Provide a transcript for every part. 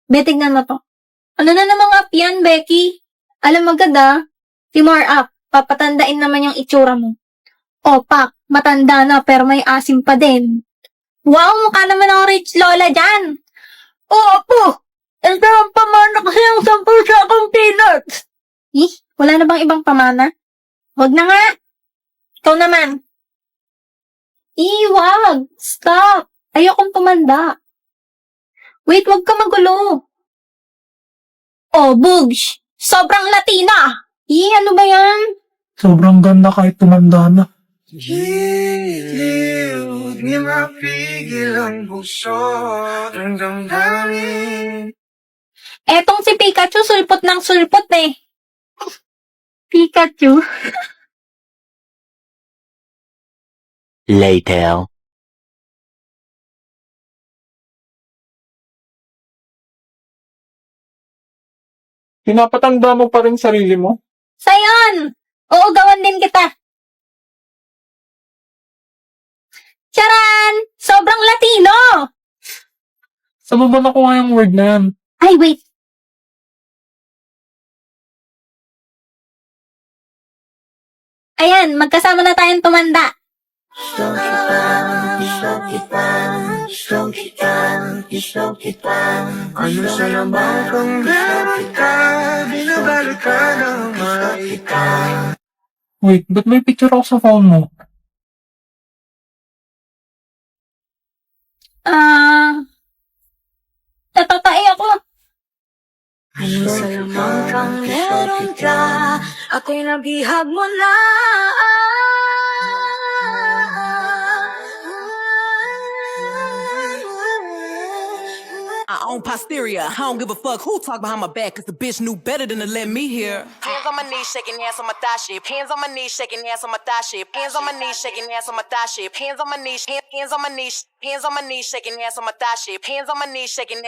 Be, tignan mo to. Ano na namang app yan, Becky? Alam mo agad Timor app, papatandain naman yung itsura mo. Pak, matanda na pero may asim pa din. Wow, mukha naman ng rich lola dyan. Opo! Ito ang pamana kasi yung 10 sakong peanuts. Wala na bang ibang pamana? Wag na nga. Ikaw naman. Wag! Stop! Ayokong tumanda. Wait, wag ka magulo. Bugs! Sobrang Latina! Ano ba yan? Sobrang ganda kahit tumanda na. Giliw, di mapigil ang puso ng damdamin. Etong si Pikachu, sulpot ng sulpot eh. Pikachu? Later. Pinapatanda mo pa rin sarili mo? Sayon! Oo, gawan din kita. Charan! Sobrang Latino! Saan mo ba nakuha yung word na yan? Ay, wait. Ayan, magkasama na tayong tumanda. Ano sa lamang kang meron ka, binabalik ka ng makita. Wait, ba't may picture ako sa phone mo? Natatai ako. Ano sa lamang kang meron ka, ako'y nabihag mo na. I own posterior. I don't give a fuck who talk behind my back, cause the bitch knew better than to let me hear. Hands on my knees, shaking ass on my thigh shape. Hands on my knees, shaking ass on my thigh shape. Hands on my knees, shaking ass on my thigh shape. Hands on my knees, hands on my knees, hands on my knees, shaking ass on my thigh shape. Hands on my knees, shaking.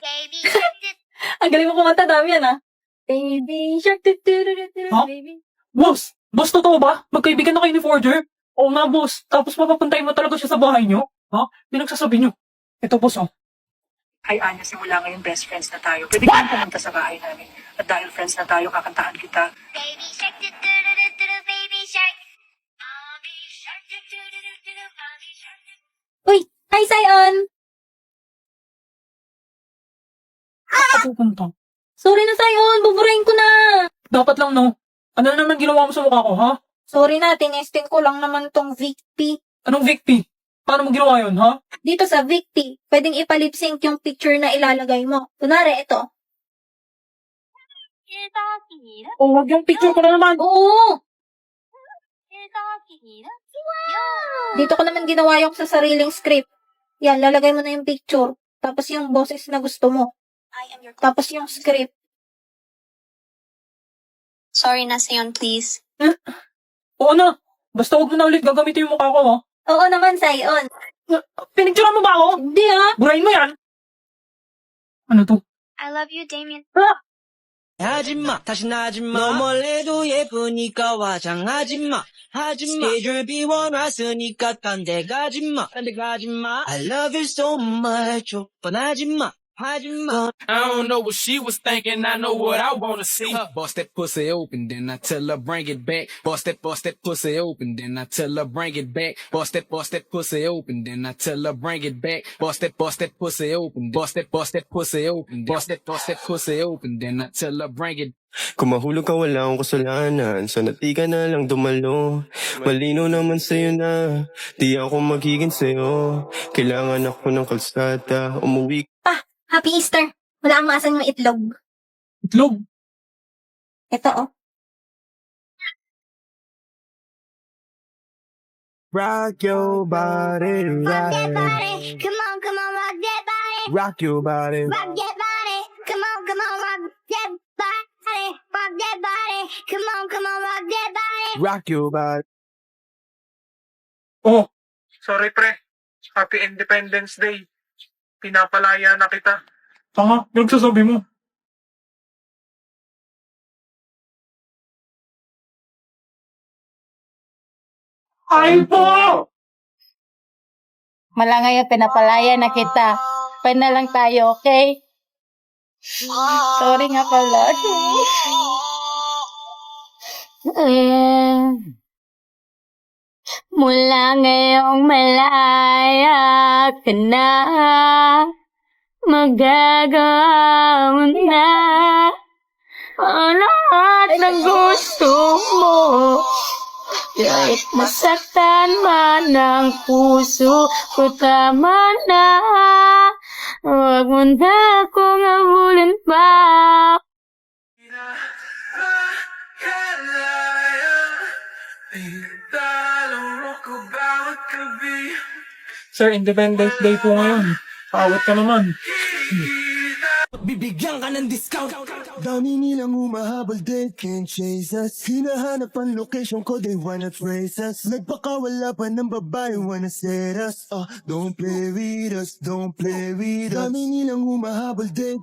Ang galing mo kumanta, dami yan Baby shark, baby. Boss! Boss, totoo ba? Magkaibigan na kayo ni Forger? Oo nga, boss. Tapos mapapuntahin mo talaga siya sa bahay niyo? Pinagsasabi niyo. Ito, boss, Hi Anya, simula ngayon best friends na tayo. Pwede kang pumunta sa bahay namin. At dahil friends na tayo, kakantahan kita. Baby shark, do do do do do do, baby shark. Mommy shark, do do do do do do, mommy shark. Uy, hi, Sayon. Ako pupunta. Sorry na, Sayon. Buburahin ko na. Dapat lang, no? Ano na naman ginawa mo sa mukha ko, ha? Sorry na, tinesting ko lang naman tong Victy. Anong Victy? Paano mo ginawa yun, ha? Dito sa Victy, pwedeng ipalip-sync yung picture na ilalagay mo. Kunwari, ito. Oh, wag yung picture ko na naman. Oo! Dito ko naman ginawa yung sa sariling script. Yan, lalagay mo na yung picture. Tapos yung boses na gusto mo. Tapos yung script. Sorry na, Sayon, please. Oo na. Basta huwag mo na ulit gagamitin yung mukha ko, ha? Oo naman, Sayon. Pinicturean mo ba ako? Hindi Burahin mo yan. Ano to? I love you, Damien. 하지마, 다신 하지마. 너 몰래도 예쁘니까 화장하지마. 하지마. 스케줄 비워놨으니까 딴 데 가지마. 딴 데 가지마. I love you so much. 뻔하지마. 하지마. I don't know what she was thinking, I know what I wanna see. Bust that pussy open, then I tell her bring it back. Bust that pussy open, then I tell her bring it back. Bust that pussy open, then I tell her bring it back. Bust that pussy open, bust that pussy open, bust that pussy open, then I tell her bring it. Kung mahulog ka wala akong kasalanan, sana di ka na lang dumalo. Malino naman sa'yo na, di ako magiging sa'yo. Kailangan ako ng kalsada, umuwi. Happy Easter. Wala kang maasan yung itlog. Itlog. Ito, Rock your body, Rock that body. Come on, rock that body. Rock your body. Rock that body. Come on, rock that body. Rock that body. Come on, rock that body. Rock your body. Oh, sorry pre. Happy Independence Day. Pinapalaya na kita. Tanga, nagsasabi mo. Ay po! Mala ngayon, pinapalaya na kita. Pwede na lang tayo, okay? Sorry nga pala. Mula ngayong malaya ka na, magagawa mo na ang lahat ng gusto mo. Kahit masaktan man ang puso ko, tama na. Huwag mo na akong habulin pa. Sir, Independence Day po ngayon. Awat ka naman. Bibigyan ka ng discount. Dami nilang humahabol, they can't chase us. Hinahanap ang location ko, they wanna trace us. Nagpakawala pa ng babae, wanna set us. Don't play with us, don't play with us. Dami nilang humahabol, they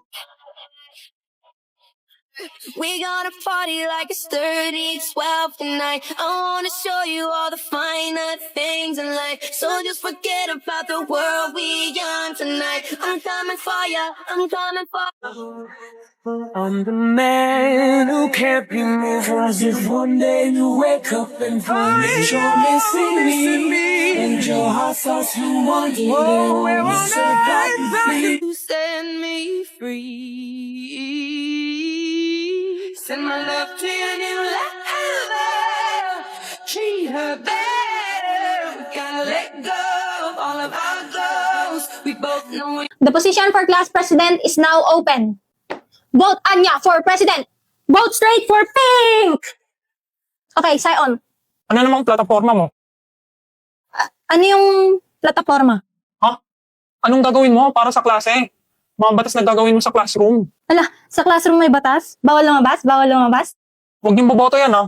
We gonna party like it's 30-12 tonight. I wanna show you all the finer things in life. So just forget about the world we on tonight. I'm coming for ya, I'm coming for I'm the man who can't be moved. As if one day you wake up and find that you're missing me, and your heart starts to wonder where was I? You set me free. Send my love to your new lover. Treat her better. We gotta let go of all of our goals. We both know it. The position for class president is now open. Vote Anya for president. Vote straight for pink. Okay, Sion. Ano namang plataforma mo? Ano yung plataforma? Ha? Anong gagawin mo para sa klase? Mga batas na gagawin mo sa classroom. Ala, sa classroom may batas? Bawal lumabas? Bawal lumabas? Huwag niyong boboto yan, ha?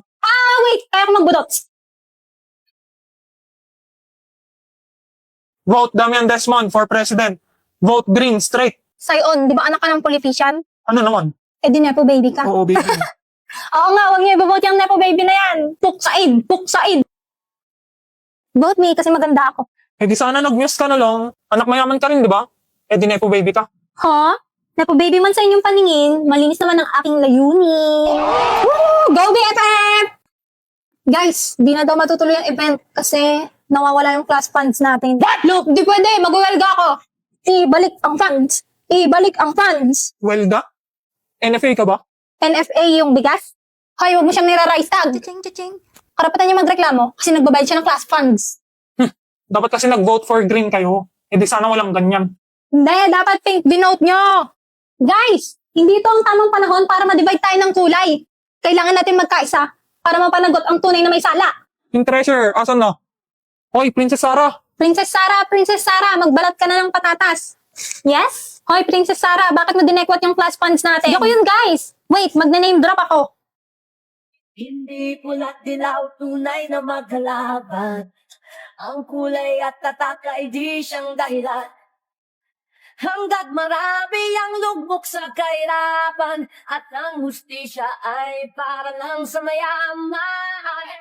Wait, kaya ko magbudot. Vote Damian Desmond for president. Vote green straight. Sion, di ba anak ka ng politician? Ano naman? Eh di nepo baby ka. Oo, baby. Oo nga, huwag niyo ibobote yung nepo baby na yan. Puksaid, puksaid. Vote me kasi maganda ako. Eh di sana nag-muse ka na lang. Anak mayaman ka rin, di ba? Eh di nepo baby ka. Ha? Nepo baby man sa inyong paningin, malinis naman ang aking layunin. Woo! Go BFF! Guys, di na daw matutuloy ang event kasi nawawala yung class funds natin. What? Look, di pwede. Mag-welga ako. Ibalik ang funds. Ibalik ang funds. Welga? NFA ka ba? NFA yung bigas? Hoy, huwag mo siyang nira-rice tag. Karapatan niya magreklamo kasi nagbabayad siya ng class funds. Dapat kasi nag-vote for green kayo. Eh di sana walang ganyan. Hindi, dapat pink denote nyo. Guys, hindi ito ang tamang panahon para ma-divide tayo ng kulay. Kailangan natin magkaisa para mapanagot ang tunay na may sala. Yung treasure, asan na? Hoy, Princess Sarah. Princess Sarah, magbalat ka na ng patatas. Yes? Hoy, Princess Sarah, bakit mo dinekwat yung class funds natin? Sige ko yun, guys. Wait, magne-name drop ako. Hindi pula't dilaw, tunay na maghalaban. Ang kulay at tatak ay di siyang dahilan. Hanggat marami ang lugmok sa kahirapan, at ang hustisya ay para lang sa mayaman.